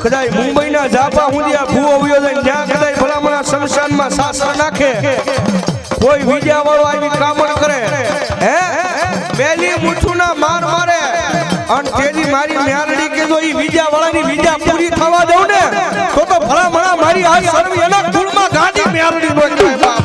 કદાચ મુંબઈના જાપા હુંડિયા ભૂવો વયો જાય જ્યાં કદાચ ભલામણા શમશાનમાં સાસર નાખે કોઈ વિદ્યા વાળો આવી કામણ કરે હે બેલી મુઠુના માર મારે અને તેજી મારી મ્યારડી કે જો ઈ વિદ્યા વાળાની વિદ્યા પૂરી થવા દઉં ને તો ભલામણા મારી આ સર્વ એના કુળમાં ગાડી મ્યારડી નો થાય